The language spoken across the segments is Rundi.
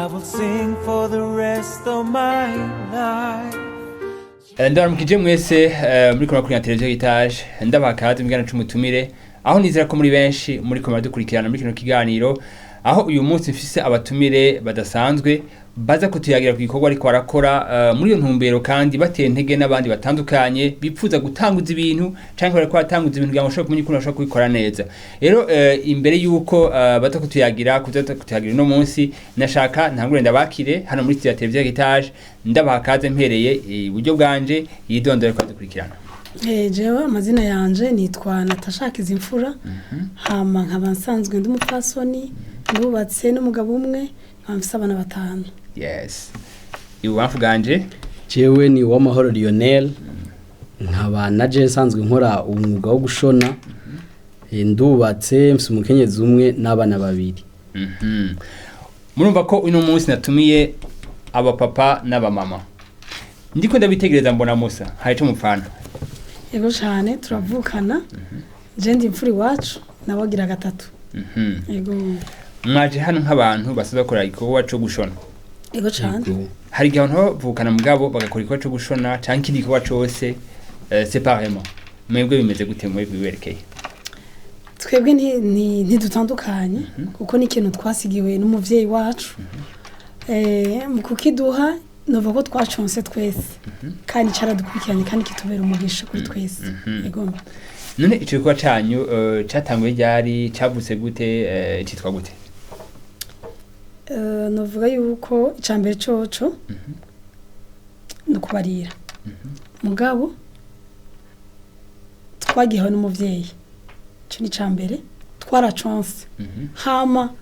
I will sing for the rest of my life. Ndaramukije mwese muri kora kuri televiziyo y'Itaje ndabakaza migana c'umutumire aho nizera ko muri benshi muri ko muradukurikirana muri kino kiganiro aho uyu munsi mfise abatumire badasanzwe baza kutuyagira ku gikorwa ariko barakora muri iyo ntumbero kandi bateye intege n'abandi batandukanye bipfuza gutanguza ibintu canke bariko batanguza ibintu kugira ngo bashobore kumenya ukuntu bashobora kubikora neza. Rero imbere yuko baza kutuyagira no munsi nashaka ntangure ndabakire hano muri studio ya televiziyo y'Itaje ndabakaze mpereye iburyo bwanje yidondore ko dukurikirana. Jewe amazina yanje nitwa Natasha Lionnel hama nkaba nsanzwe ndi umupfasoni ndubatse n'umugabo umwe mfise abana batanu. Yes. Iwafu ganje jewe ni uwamahoro Lionnel nkaba naje nsanzwe nkora umwuga wo gushona ndubatse mfise umukenyezi umwe n'abana babiri. Murumva ko uno munsi natumiye aba papa n'aba mama ndiko ndabitegereza mbona Musa hari cyo mupfana. Yego cyane turavukana je ndi imfuri wacu nabagira gatatu. Yego mwaje hano nk'abantu basaza gukora igikorwa cyo gushona. Yego cyane hari igihe abantu bavukana mugabo bagakora igikorwa cyo gushona canke igikorwa cyose séparément. Mwebwe bimeze gute muri biberekeye? Twebwe ntidutandukanye kuko ni ikintu twasigiwe n'umuvyeyi wacu mu kukiduha nova ko twaconse twese kandi caradukurikiranye kandi kitubera umugisha kuri twese. Yego none ico gikorwa canyu catanguye ryari cavutse gute citwa gute? Novuga yuko icambere coco no kubarira mugabo twagihawe n'umuvyeyi cyo ni cambere twaraconse hama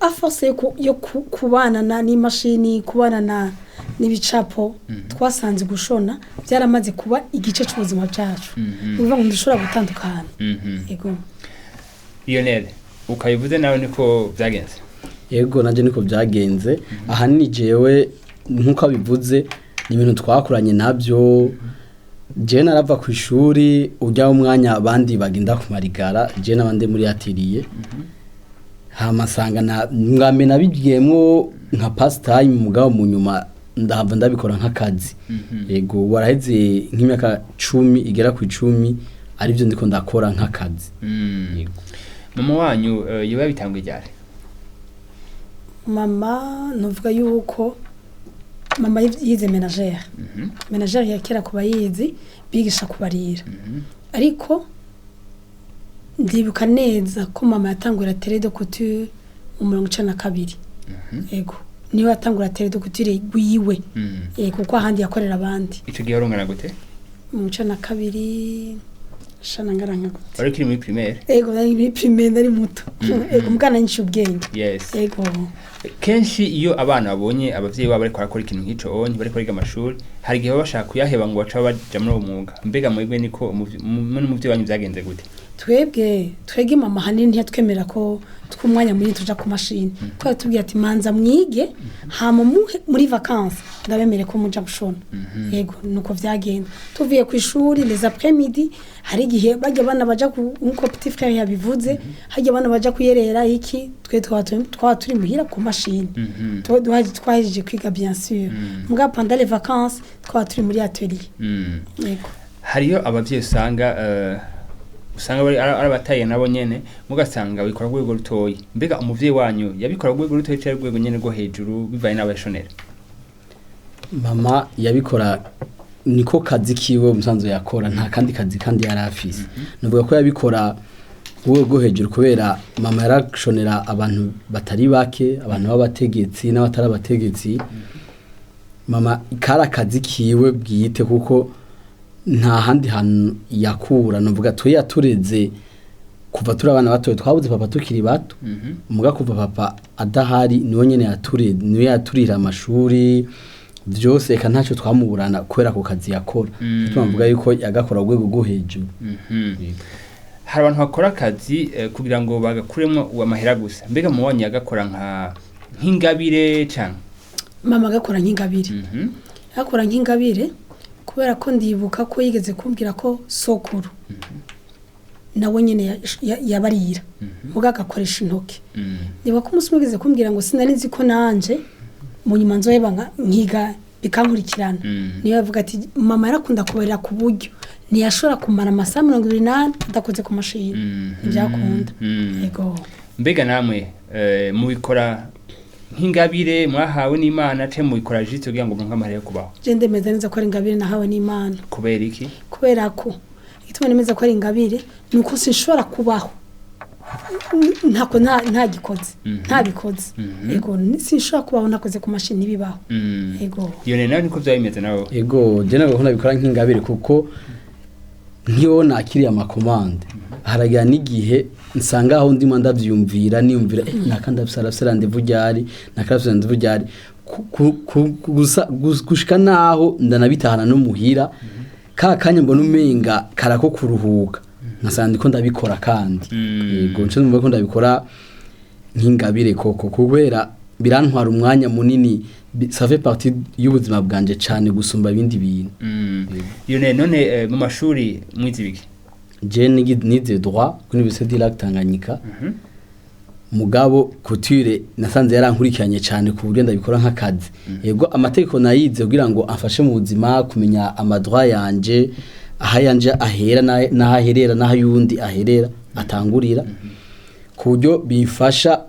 afose yo kubana na n'imashini kubana n'ibicapo twasanze gushona byaramaze kuba igice cy'ubuzima byacu bivuga ngo ndushobora gutandukana. Yego Lionnel ukayivuze nawe niko byagenze? Yego nanje niko byagenze ahanini jewe nkuko abivuze ni ibintu twakuranye nabyo je narava ku ishuri ujya umwanya abandi bagenda kumarigara je nabande muri atelier hamasanga na ngambe nabigiyemwo nka pastime mugabo mu nyuma ndahava ndabikora nk'akazi. Yego waraheze nk'imyaka 10 igera ku 10 ari byo ndiko ndakora nk'akazi. Yego mama wanyu yiba bitangwe ryari? Mama novuga yuko mama yize ménagère. Ménagère yakera kuba yizi bigisha kubarira. Ariko ndibuka neza ko mama yatangura télé de couture mu 1992. Yego niwe yatangura télé de couture gwiwe. Kuko ahandi yakorera abandi. Ico gihe warongana gute? Mu 1992 shana ngaranga gute? Wari kiri muri primaire? Yego nari muri primaire nari muto. Yego mukana nyinshi ubwenge. Yes. Yego kenshi iyo abana babonye abavyeyi babo bariko barakora ikintu nk'ico onye bariko biga amashuri hari gihe bashaka kuyaheba ngo baca baja muri umwuga mbega mwebwe niko umuvyeyi wanyu byagenze gute? Twebwe mama hanini ntiyatwemera ko twumwanya muri tuja ku mashini twatubwiye ati manza mwige hama muri vacances ndabemere ko muja gushona. Yego nuko vyagenda tuvuye ku ishuri les après-midi hari gihe bajya bana baja nko petit frère yabivuze hajya bana baja kuyerera iki twe turi muhira ku mashini twahejeje kwiga bien sûr muga pendant les vacances turi muri atelier. Yego hariyo abavyeyi usanga bari arabataye nabo nyene mugasanga bikora rwego rutoyi mbega umuvyeyi wanyu yabikora rwego rutoyi cyari rwego nyene rwo hejuru bivaye n'abashonera? Mama yabikora niko kazi kiwe umusanzo yakora nta kandi kazi kandi yarafise. Nuvuga ko yabikora rwego hejuru kubera mama yarashonera abantu batari bake abantu b'abategetsi n'abatari abategetsi. Mama ikara kazi kiwe bwite kuko nta handi hantu yakura nuvuga to yatureze kuva turi abana bato twabuze papa tukiri bato muga kuva papa adahari niwe nyene yaturira amashuri byose eka ntacyo twamuburana kwera ku kazi yakora tuvuga yuko yagakora rwego rwo hejuru. Hari abantu bakora akazi kugira ngo bagakuremo amahera gusa mbega muwanyu yagakora nk'ingabire cyane? Mama agakora nk'ingabire akora nk'ingabire kubera ko ndibuka ko yigeze kumbwira ko sokuru nawe nyene yabarira muga agakoresha intoke. Niba ko umusumugeze kumbwira ngo sinari nzi ko nanje mu nyuma nzoheba nkiga bikankurikirana niyo bavuga ati mama yarakunda kubarira ku buryo ntiyashobora kumara amasaha 28 adakoze ku mashini ntibyakunda yego mbega namwe mubikora nk'ingabire mwahawe n'Imana ce mubikora jitse kugira ngo nk'amahera yo kubaho je ndemeza neza ko ari ingabire nahawe n'Imana kubera iki kubera ko ituma nemeza ko ari ingabire nuko sinshobora kubaho ntako ntagikoze ntabikoze yego sinshobora kubaho nakoze ku mashini bibaho yego Lionnel nawe niko byabimeze nawe yego je nawe nabikora nk'ingabire kuko nkiyo nakiriye amakomande haragira n'igihe nsanga aho ndimo ndavyumvira niyumvira nakandafisa rendez-vous ryari nakandafisa rendez-vous ryari gushika naho ndanabitahana no muhira kanya mbona umenga karako kuruhuka nkasanga ndiko ndabikora kandi yego nce numva ko ndabikora nk'ingabire koko kubera birantwara umwanya munini ça fait partie y'ubuzima bwanje cyane gusumba ibindi bintu Lionnel none mu mashuri mwize biki je nize droit kuri Université de Lac Tanganyika mugabo couture nasanze yarankurikiranye cyane ku buryo ndabikora nk'akazi yego amategeko nayize kugira ngo afashe mu buzima kumenya amadroit yanje aha yanje ahera n'ahaherera n'ahayundi aherera atangurira ku buryo bifasha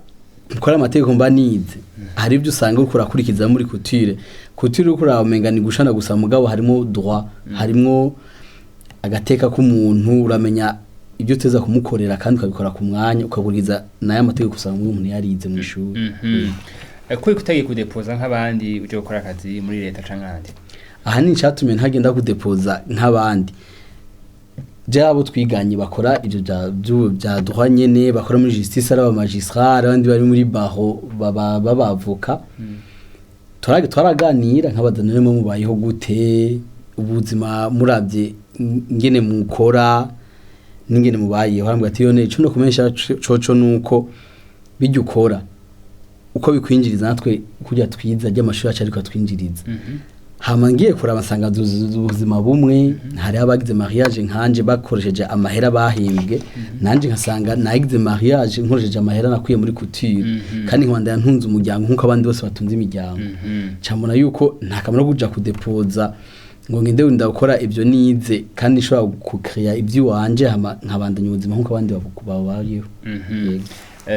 gukora amategeko mba nize hari ibyo usanga uriko urakurikiza muri couture uriko uramenga ni gushana gusa mugabo harimo droit harimo agateka k'umuntu uramenya ibyo teza kumukorera kandi ukabikora ku mwanya ukaguriza naye amategeko usanga umuntu yarize mu ishuri ko utagiye kudepoza nk'abandi uje gukora akazi muri leta cankandi aha ni cyatumye ntagenda kudepoza nk'abandi jabo twiganye bakora ibyo bya droit nyene bakora muri justice ari abamagistrat abandi bari muri baho babavoka twaraganira nk'abadanire mu mubayeho gute ubuzima muravye ngene mukora n'ingene mubayeho harambwa ati yone cyo no kumensha coco nuko bijya ukora uko bikwinjiriza natwe kujya twiza ry'amashuri acu ariko twinjiriza hamangiye kuraba sanga ubuzima bumwe hari abagize mariage nkanje bakoresheje amahera bahimbwe nanje nkasanga nagize mariage nkoresheje amahera nakuye muri couture kandi nkwanda yantunze umuryango nkuko abandi bose batunze imiryango cyamona yuko nta kamaro kuja kudepoza ngo ngende ndakora ibyo nize kandi nshobora kukreya ibyo wanje nkabandanya ubuzima nkuko abandi babayeho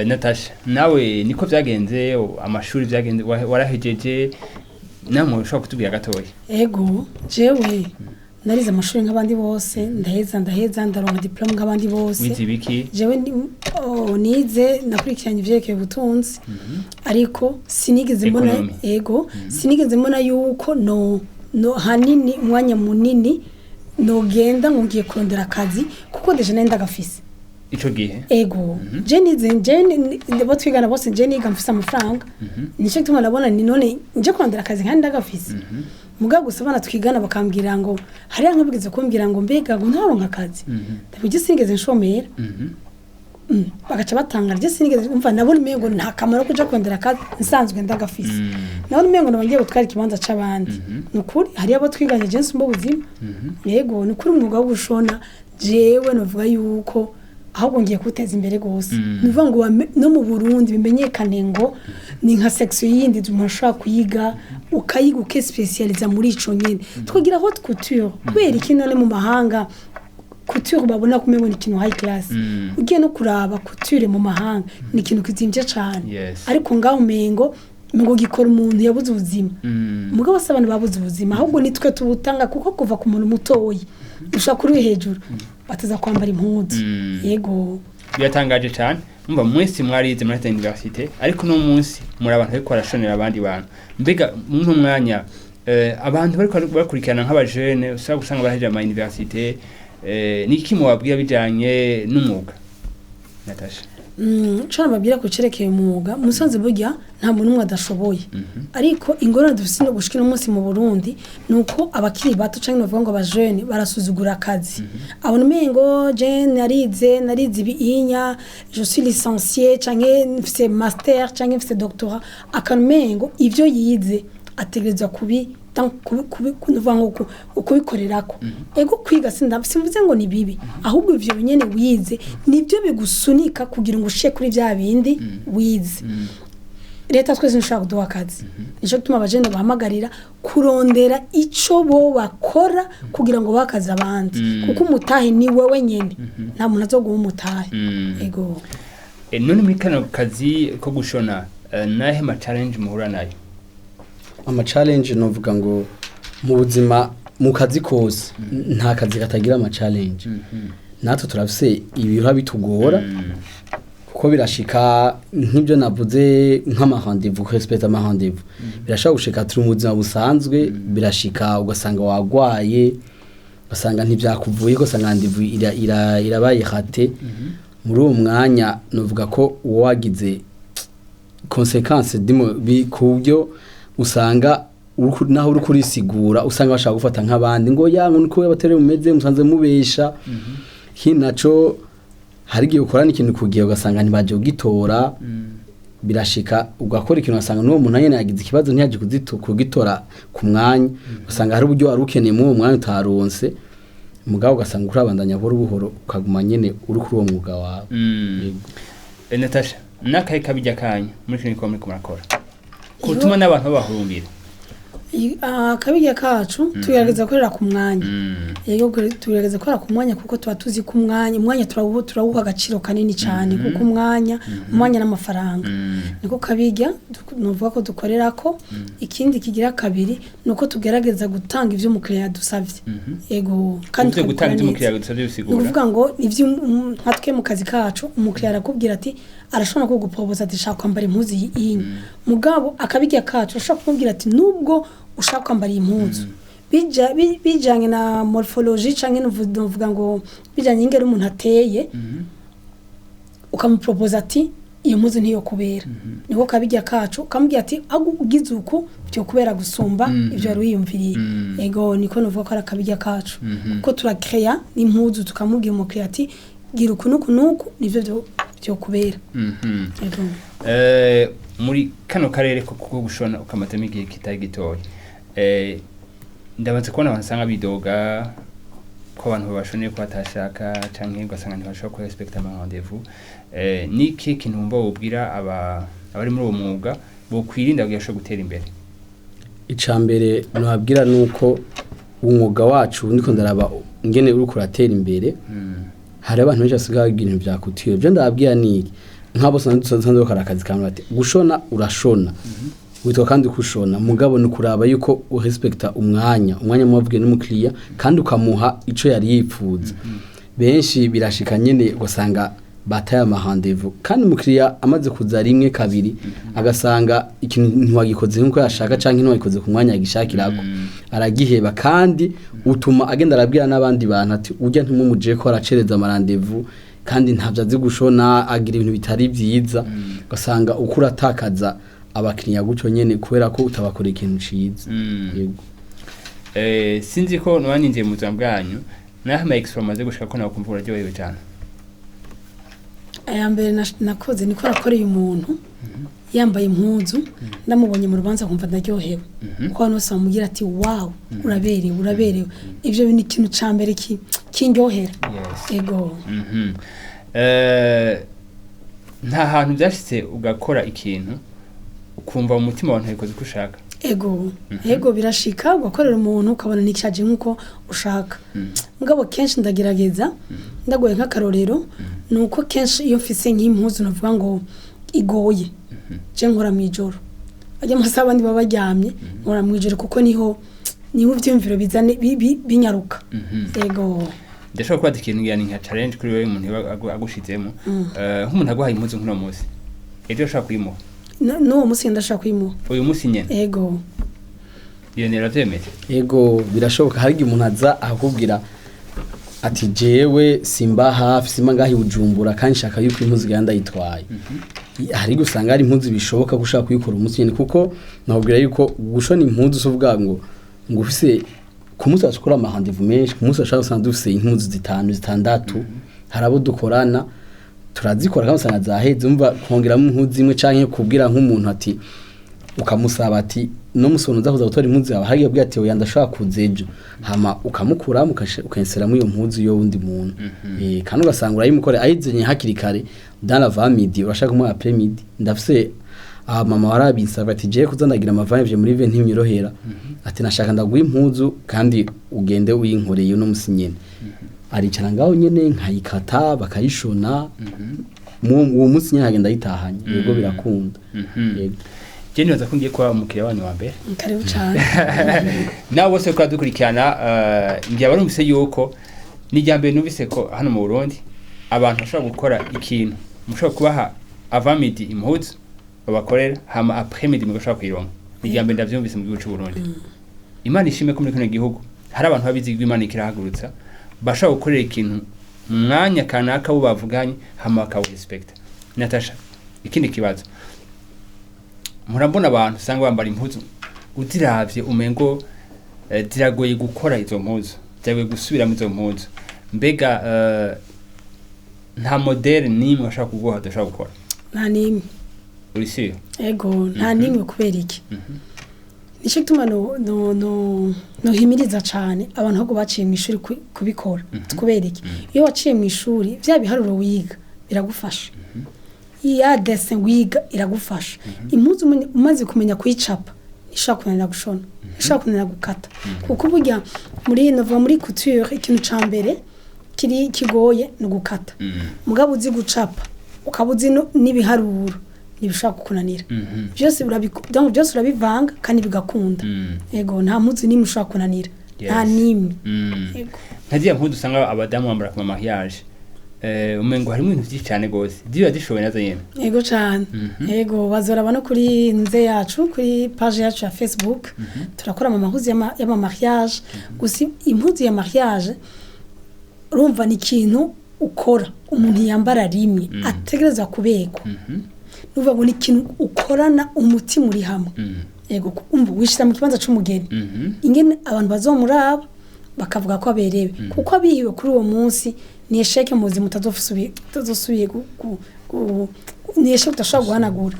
Natasha nawe niko byagenze amashuri byagenze warahejeje namwe ushobora kutubwira gatoya ego jewe narize amashuri nk'abandi bose ndaheza ndaronka diplome nk'abandi bose wize biki jewe nize nakurikiranye ivyerekeye ubutunzi ariko sinigeze mbona sinigeze mbona yuko no hanini umwanya munini nogenda ngo ngiye kurondera akazi kuko deje nenda gafise ico gihe ego ndebo twigana bose je niga mfise amafaranga nico gituma nabona ni none nje kurondera akazi kandi ndagafise muga gusa bana twigana bakambwira ngo hari nkabigeze kumbwira ngo mbega ngo ntaronka akazi ndabije singeze nshomera bagaca batanga rye sinigeze umva nabona imengo nta kamaro kuja kurondera akazi nsanzwe ndagafise nabona imengo nabangiye gutwara ikibanza c'abandi nukuri hari abo twiganye je nsumba ubuzima yego nukuri umwuga wo gushona jewe novuga yuko ahubwo ngiye kuteza imbere gose nivuga ngo no mu Burundi bimenyekane ngo ni nka section yindi dumashaka kuyiga ukayiga uke specializa muri ico nyene twagira haute couture kubera ikintu ne mu mahanga couture babona kumengo ni ikintu high class ugiye no kuraba couture mu mahanga ni ikintu kizimvye cyane ariko ngaho umengo ngo gikora umuntu yabuze ubuzima mugabo se abantu babuze ubuzima ahubwo nitwe tubutanga kuko kuva ku muntu mutoyi ushaka kuri hejuru bataza kwambara impuzu yego byatangaje cyane umva mwese mwarize muri université ariko no munsi muri abantu bariko barashonera abandi bantu mbega mu mwanya abantu bariko bakurikirana nk'abajene usaba gusanga baheje ama université niki mubabwira bijanye n'umwuga Natasha Chana babwira ko cerekeye umwuga musanze burya nta muntu umwe adashoboye ariko ingorane dufise no gushikira umunsi mu Burundi nuko abakiri bato canke bavuga ngo abajene barasuzugura akazi abona mengo je narize ibinya je suis licencié canke mfise master canke mfise doctorat akanumengo ivyo yize ategerezwa kubikorerako ego kwiga simvuze ngo ni bibi ahubwo ivyo binyene wize nibyo bigusunika kugira ngo ushe kuri bya bindi wize leta twese nshaka kuduha akazi nico gituma abajene bahamagarira kurondera ico bo bakora kugira ngo bakaze abandi kuko umutahe ni wewe nyene nta muntu azoguha umutahe ego none muri kano kazi ko gushona nahe ma challenge muhura nayo ama challenge novuga ngo mu buzima mu kazi kose nta kazi katagira ama challenge natwe turafise ibihora bitugora kuko birashika nk'ibyo navuze nk'ama rendez-vous respect ama rendez-vous birashaka gushika turi mu buzima busanzwe birashika ugasanga wagwaye ugasanga ntivyakuvuye ko sanga rendez-vous irabaye hate muri uwo mwanya novuga ko wagize consequence kubyo usanga naho uri kurisigura usanga bashaka gufata nk'abandi ngo yango niko yabatere mumeze musanze mubesha hinaco hari gihe ukorana ikintu kugiye ugasanga ntibaje ugitora birashika ugakora ikintu ugasanga n'uwo muntu nyene yagize ikibazo ntiyaje kugitora ku mwanya ugasanga hari uburyo wari ukeneye mu mwanya utaronse mugabo ugasanga urabandanya buhoro ukaguma nyene uri kuri uwo mwuga wawe Natasha nakaye kabijya kanya muri kino muri kumakora kutuma n'abantu bahurumbira akabijya kacu tugerageza korera ku mwanya yego tugerageza korera ku mwanya kuko tuba tuzi ku mwanya turawuha agaciro kanini cyane kuko umwanya n'amafaranga niko kabijya nuvuga ko dukorera ko ikindi kigira kabiri nuko tugerageza gutanga ivyo umukiriya dusavye yego kandi gutanga ivyo umukiriya dusavye bisigura nuvuga ngo ivyo nkatwe mu kazi kacu umukiriya arakubwira ati arashobora kugupropoza ati shaka kwambara impuzu iyi mugabo akabijya kacu ashobora kumubwira ati nubwo ushaka kwambara impuzu bijanye na morphologie canke nuvuga ngo bijanye ingero umuntu ateye ukamupropoza ati iyo mpuzu niyo kubera niko kabijya kacu kamubwira ati agugize uko byo kubera gusumba ibyo ari wiyumviriye ego niko nuvuga ko ari akabijya kacu kuko turakrea n'impuzu tukamubwira umukiriya ati gira uku nuku nivyo byo kubera muri kano karere ko gushona ukamatema igihe kitari gitoya ndabanze kubona abantu usanga bidoga ko abantu babashoneye ko batashaka canke ugasanga ntibashobora ko respect ama rendez-vous niki kintu mba wobwira abari muri uwo mwuga bo kwirinda kugira gutera imbere icambere nababwira nuko umwuga wacu ndiko ndaraba ngene uri kuratera imbere hari abantu benshi basigaye ibintu byakutiye byo ndababwira niki nk'abo sanzwe bakora akazi kamwe ati gushona urashona witwa kandi kushona mugabo ni kuraba yuko urespecta umwanya mubavuge n'umukiriya kandi ukamuha ico yari yipfuza benshi birashika nyene ugasanga bataye ama rendez-vous kandi umukiriya amaze kuza rimwe kabiri agasanga ikintu ntiwagikoze nkuko yashaka canke ntiwagikoze ku mwanya yagishakirako aragiheba kandi utuma agenda arabwira n'abandi bantu ati urya ntimumuje ko aracereza ama rendez-vous kandi ntavyo azi gushona agira ibintu bitari vyiza ugasanga ukura atakaza abakiriya gucyo nyene kubera ko utabakorera ikintu ciza yego sinzi ko nwaninje mu bwanyu naho ama extra maze gushika ko nawe kumva uraryohewe cyane ayambere nakoze niko rakoreye umuntu yambaye impuzu ndamubonye mu rubanza kumva ndaryohewe ko hano se bamugira ati wow uraberewe ivyo ni ikintu cambere kindyohera ego nta hantu byashitse ugakora ikintu ukumva mu mutima wawe ntayikoze uko ushaka ego birashika ugakorera umuntu ukabona nicaje nkuko ushaka mugabo kenshi ndagerageza ndagoye nk'akarorero nuko kenshi iyo mfise nk'impuzu navuga ngo igoye je nkora mwijoro ajya amasaha abandi baba baryamye nkora mwijoro kuko niho ivyumviro bizane binyaruka ego ndashobora kuba ikintu yani nka challenge kuri wewe umuntu agushizemo nk'umuntu aguhaye impuzu nk'uno munsi ejo ushaka kuyimuha n'uwo munsi ndashaka kuyimuha uyu munsi nyene ego Lionnel avyemeye ego birashoboka hari umuntu aza akubwira ati jewe simba hafi simba ngahi Bujumbura kandi shaka yuko impuzu ganda yitwaye hari gusanga ari impuzu bishoboka gushaka kuyikora umunsi nyene kuko nabwira yuko gushona impuzu sovuga ngo ufise ku munsi ashobora ama rendez-vous menshi ku munsi ashobora usanga dufise impuzu 5 6 harabo dukorana turazikora kandi usanga zaheze umva kongeramo impuzu imwe canke kubwira nk'umuntu ati ukamusaba ati no musono zakuza gutora impuzu yawe hari yabwiye ati oya ndashaka kuzejo hama ukamukura ukayenseramo iyo mpuzu yo wundi muntu kandi ugasanga urayimukore ayizenye hakiri kare dans la midi urashaka mu après midi ndafise mama warabisaba ati je kuzandagira amavanye muri ve ntimyorohera ati nashaka ndaguha impuzu kandi ugende uyinkoreye no musinyene aricara ngaho nyene nkayikata bakayishona uwo munsi nyene agenda yitahanye yego birakunda yego je nibaza ko ngiye kwa umukiriya wanyu wa mbere karibu cyane nawe bose ko dukurikirana ngiye barumvise yuko nijyambere numvise ko hano mu Burundi abantu bashobora gukora ikintu mushobora kubaha avamidi impuzu babakorera hama après midi mugashobora kuyironka nijyambere ndavyumvise mu gihugu cy'u Burundi Imana ishime ko muri kino gihugu hari abantu babizigwa Imana ikirahagurutsa bashobora gukorera ikintu mu mwanya kanaka bo bavuganye hama bakawu respect Natasha ikindi kibazo murabona abantu usanga bambara impuzu uziravye umengo ziragoye gukora izo mpuzu zawe gusubiramo izo mpuzu mbega nta model nimwe ashaka kuguha adashaka gukora nta nimwe urisiyo ego nta nimwe kubera iki nico gituma no himiriza cane abantu ahubwo baciye mu ishuri kubikora kubera iki iyo waciye mu ishuri vya biharuro wiga biragufasha iya dese wiga iragufasha impuzu umaze kumenya kuyicapa ishaka kunanira gushona ishaka kunanira gukata kuko burya muri couture ikintu ca mbere kiri kigoye no gukata mugabo uzi gucapa ukabuzi n'ibiharuro nibishaka kukunanira byose byose urabivanga kandi bigakunda yego nta mpuzu nimwe ushaka kunanira nta nimwe yego ntagiye mpuzu usanga abadamu bambara ku mariage umengo harimo ibintu byinshi cyane gose ziba zishoboye nazo yene yego cyane yego bazora no kuri nze yacu kuri page yacu ya Facebook turakora amahuzu y'ama mariage gusi impuzu ya mariage urumva ni ikintu ukora umuntu yambara rimwe ategereza kubekwa nuvuga ngo ni ikintu ukorana umutima uri hamwe yego umva wishira mu kibanza c'umugeni ingene abantu bazomuraba bakavuga ko aberewe kuko abihiwe kuri uwo munsi ni esheke muzi mutazofusubiye ni esheke utashobora guhanagura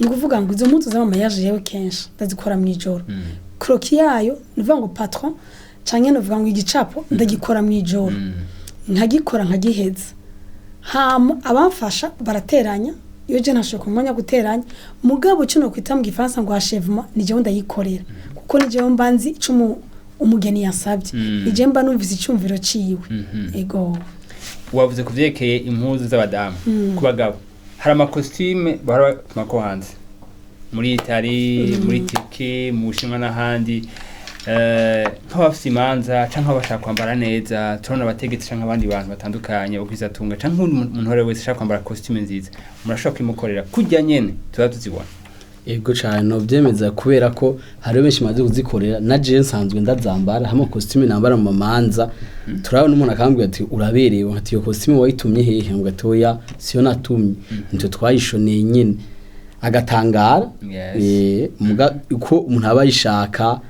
ni ukuvuga ngo izo mpuzu z'amamayaje yewe kenshi ndazikora mu ijoro kroki yayo nuvuga ngo patron canke nuvuga ngo igicapo ndagikora mu ijoro nkagikora nkagiheza hama abamfasha barateranya iyo je ntashobora kumenya guteranya mugabo cyo no kwita mu gifaransa ngo achèvement ni je ndayikorera kuko ni je mbanzi icumu umugeni yasabye nije mba numvise icyumviro ciwe ego wavuze kuvyekeye impuzu z'abadamu ku bagabo hari amakostume bahora mako hanze muri Italy muri Turkey mu Bushinwa n'ahandi nk'abafise imanza canke abashaka kwambara neza turabona abategetsi canke abandi bantu batandukanye ukwizatunga canke umuntu wese ashaka kwambara costume nziza murashobora kwimukorera kujya nyene tuba tuzibona ego cyane no byemeza kubera ko hari benshi maze kuzikorera na je nsanzwe ndazambara hamwe costume nambara mu mamanza turabona umuntu akambwira ati uraberewe ati iyo costume wayitumye hehe ngo atoya siyo natumye nto twayishoneye nyene agatangara muga uko umuntu aba yishaka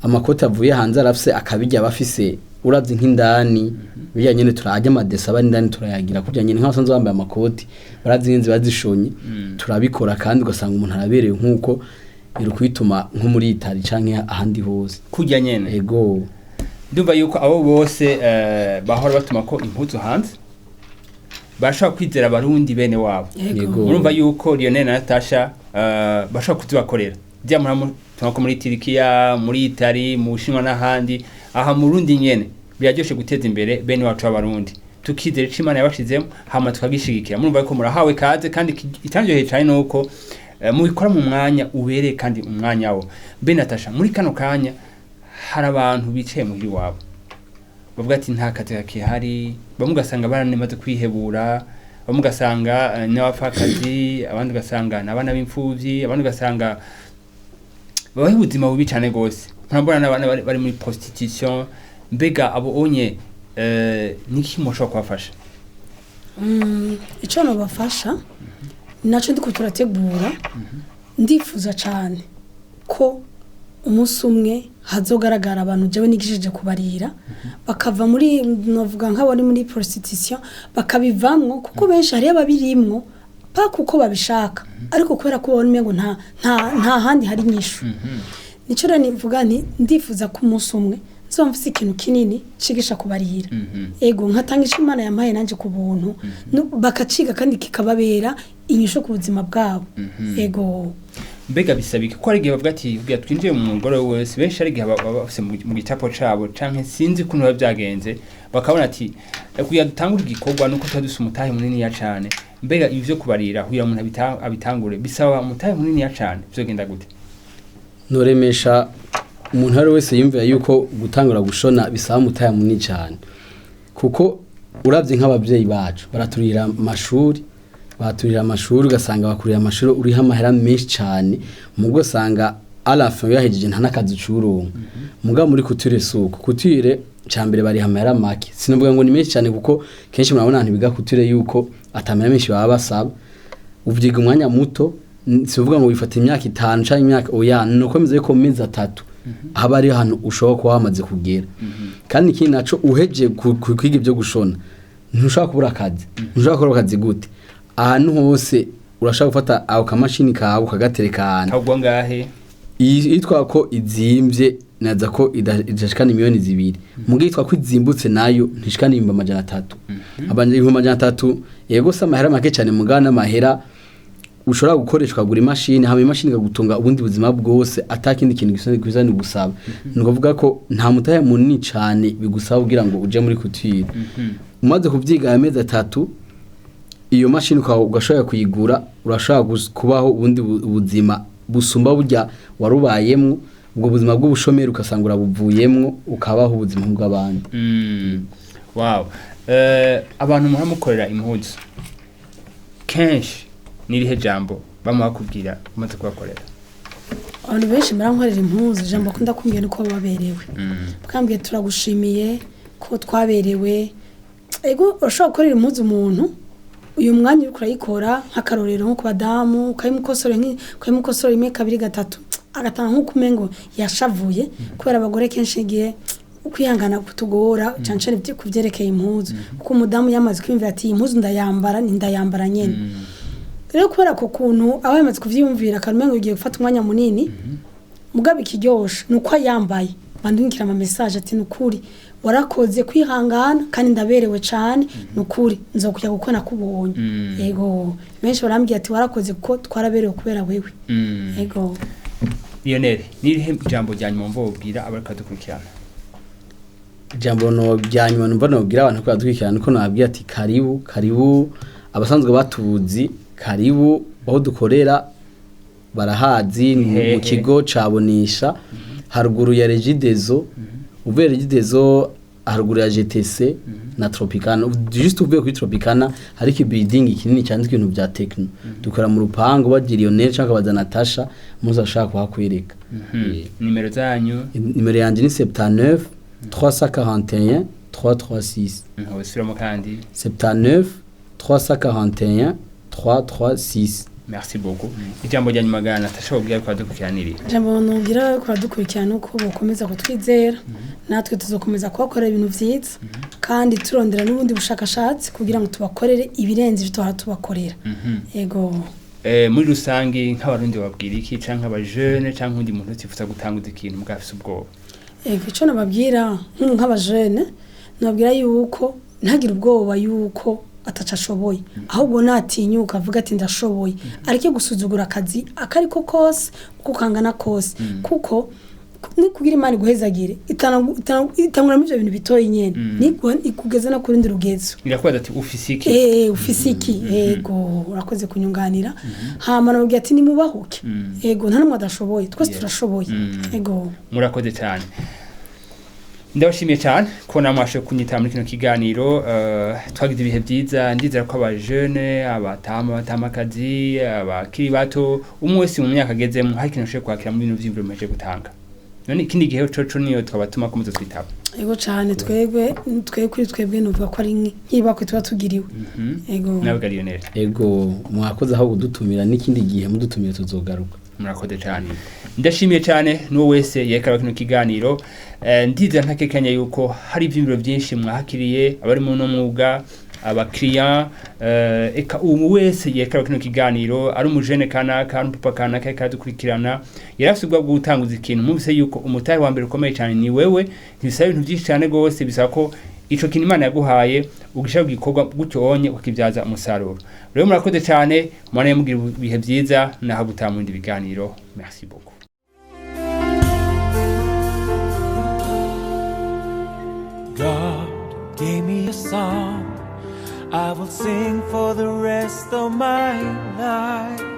amakoti avuye hanze arafise akabijya bafise uravye nk'indani bijya nyene turajya amadesa bari indani turayagira kujya nyene nk'abasanzwe bambaye amakoti barazinzi bazishonye turabikora kandi ugasanga umuntu araberewe nk'uko biri kwituma nko muri Italy canke ahandi hose kujya nyene ego ndumva yuko abo bose bahora batuma ko impuzu hanze bashaka kwizera abarundi bene wabo urumva yuko Lionnel na Natasha bashaka kuzibakorera bya ko muri Turkiya muri Italy mu Bushinwa n'ahandi aha mu Burundi nyene biraryoshe guteza imbere bene wacu abarundi tukizera Imana yabashizemo hama tukagishigikira murumva ko murahawe kaze kandi itangiye cyane nuko mubikora mu mwanya ubereye kandi umwanya wo Natasha muri kano kanya hari abantu bicaye muri wabo bavuga ati nta kazi kakihari bamwe ugasanga baranemaze kwihebura bamwe ugasanga n'abapfakazi abandi ugasanga n'abana b'imfuvyi abandi ugasanga babaho ubuzima bubi cyane gose murabona n'abana bari muri prostitution mbega abo onye niki mushobora kubafasha icyo nabafasha nacyo ndiko turategura ndifuza cyane ko umunsi umwe hazogaragara abantu jewe nigishije kubarira bakava muri novuga nk'abari muri prostitution bakabivamwo kuko benshi hari ababirimwo pa kuko babishaka ariko kubera ko babona ngo nta handi hari nyishu nico rero nivuga nti ndifuza ko umunsi umwe nzomfise ikintu kinini cigisha kubarira ego nkatangisha Imana yampaye nanje ku buntu bakaciga kandi kikababera inyisho ku buzima bwabo ego mbega bisabike ko ari gihe bavuga ati ubwo twinjiye mu ngoro wese benshi ari gihe bafise mu gicapo cabo canke sinzi kuntu bavyagenze bakabona ati kuya dutangura igikorwa nuko twaduse umutahe munini ya cane mbega ivyo kubarira huya umuntu abitangure bisaba umutahe munini ya cane vyogenda gute noremesha umuntu ari wese yumvira yuko gutangura gushona bisaba umutahe munini cane kuko uravye nk'abavyeyi bacu baraturira amashuri ugasanga bakurira amashuri uriho amahera menshi cyane mubwo sanga alafa yahejeje nta nakazi curonka mugabo muri kutire suko kutire cyambere bari amahera make sinovuga ngo ni menshi cyane kuko kenshi murabona abantu biga kutire yuko atamera menshi baba basaba uvyiga umwanya muto sivuga ngo wifata imyaka 5 canke imyaka oya nukomeza yuko mezi 3 haba ari hano ushobora kuba wamaze kugera kandi ikindi naco uheje kwiga ibyo gushona ntushaka kubura akazi ntushaka kubura akazi gute ahantu hose urashaka gufata aho kamashini kawe ukagatereka ahantu ahubwo ngahe yitwa ko izimvye naza ko idashikana miliyoni 2 mugihe yitwa ko izimbutse nayo ntishikana 300 abanje 300 yego se amahera make cyane mugana amahera ushobora gukoreshwa gura imashini hama imashini gagutunga ubundi buzima bwose atakindi kintu gisani gusaba nukuvuga ko nta mutahe munini cyane bigusaba kugira ngo uje muri kutire umaze kuvyiga amezi 3 iyo mashini ugashobora kuyigura urashobora kubaho ubundi buzima busumba burya warubayemwo ubwo buzima bw'ubushomeri ukasangura buvuyemwo ukabaho ubuzima bw'abandi wow abantu muhamukorera impuzu kenshi nirihe jambo bakubwira umaze kubakorera abantu benshi barankorera impuzu jambo akunda kumbwira uko baberewe bakambwiye turagushimiye ko twaberewe ego urashobora gukorera impuzu umuntu uyu mwanya uri kurayikora nk'akarorero nko ku badamu ukayimukosora rimwe kabiri gatatu agatanga nk'uko umengo yashavuye kubera abagore kenshi igihe kwihangana kutugora cancane kuvyerekeye impuzu kuko umudamu yamaze kwimvira ati impuzu ndayambara nyene rero kubera ko kuntu aba yamaze kuvyiyumvira karumengo igiye gufata umwanya munini mugabe kiryoshe nuko yambaye bandungikira ama message ati nukuri warakoze kwihangana kandi ndaberewe cyane nukuri nzokujya guko nakubonye yego benshi barambwiye ati warakoze kuko twaraberewe kubera wewe yego Lionnel nirihe jambo ryanyuma mvobwira abarika dukurikirana jambo no byanyuma numva no bwira abantu ko badukurikirana ko nababwiye ati karibu abasanzwe batuzi karibu aho dukorera barahazi mu kigo cabonisha haruguru ya Regidezo uvuye Regidezo haruguru ya GTC na Tropicana juste uvuye kuri Tropicana hari ki building kinini cyane ibintu bya techno dukora mu rupango bagira Lionnel cyangwa baza Natasha muza shaka kuhakwereka nimero zanyu nimero yanje ni 79 341 336 hosiramo kandi 79 341 336 merci beaucoup ijambo rya nyuma gana Natasha ubwiye ko dukurikirana jambo nubwira ko dukurikirana uko bokomeza kutwizera natwe tuzokomeza kubakorera ibintu vyiza kandi turondera n'ubundi bushakashatsi kugira ngo tubakorere ibirenze bito tubakorera yego muri rusangi nk'abarundi babwira iki canke abajene canke undi muntu utifuza gutanguza ikintu mugafise ubwoba yego ico nababwira nk'abajene nababwira yuko ntagira ubwoba yuko atacashoboye ahubwo natinyuka avuga ati ndashoboye ariko gusuzugura akazi akariko kose kukangana kose kuko ni kugira Imana iguhezagire itangura mu byo bintu bitoye nyene ikugeza no kurindi rugezo irakwaza ati ufisiki ufisiki yego urakoze kunyunganira hama nababwiye ati nimubahuke yego nta numwe adashoboye twese turashoboye yego murakoze cyane ndabashimiye cyane ko namwashe kunyita muri kino kiganiro twagize ibihe byiza ndizera ko abajene abatamakazi abakiri bato umwe wese mu myaka agezemo hari ikintu ushobora kwakira mu bintu by'imvura muheje gutanga none ikindi gihe coco niyo twabatuma ko muzo twitaba yego cyane twebwe kuri twebwe nuvuga ko ari nk'ibakwe tuba tugiriwe yego nawe Lionnel yego mwakoze aho gudutumira n'ikindi gihe mudutumira tuzogaruka murakoze cyane ndashimiye cyane n'uwo wese yekara kino kiganiro ndizera ntakekanya yuko hari ivyimviro byinshi mwahakiriye abari mu no mwuga abakiriya eka wese yekara kino kiganiro ari umujene kanaka ari umupapa kanaka kadukurikirana yarafite ubwo gutanguza ikintu mubise yuko umutahe wa mbere ukomeye cyane ni wewe ntibisaba ibintu byinshi cyane gose bisaba ko ico kintu Imana yaguhaye ugisha gikorwa gutyo onye ukibyaza umusaruro rero murakoze cyane mwana mugira bihe byiza naho gutamundi biganiro merci beaucoup. God gave me a song I will sing for the rest of my life.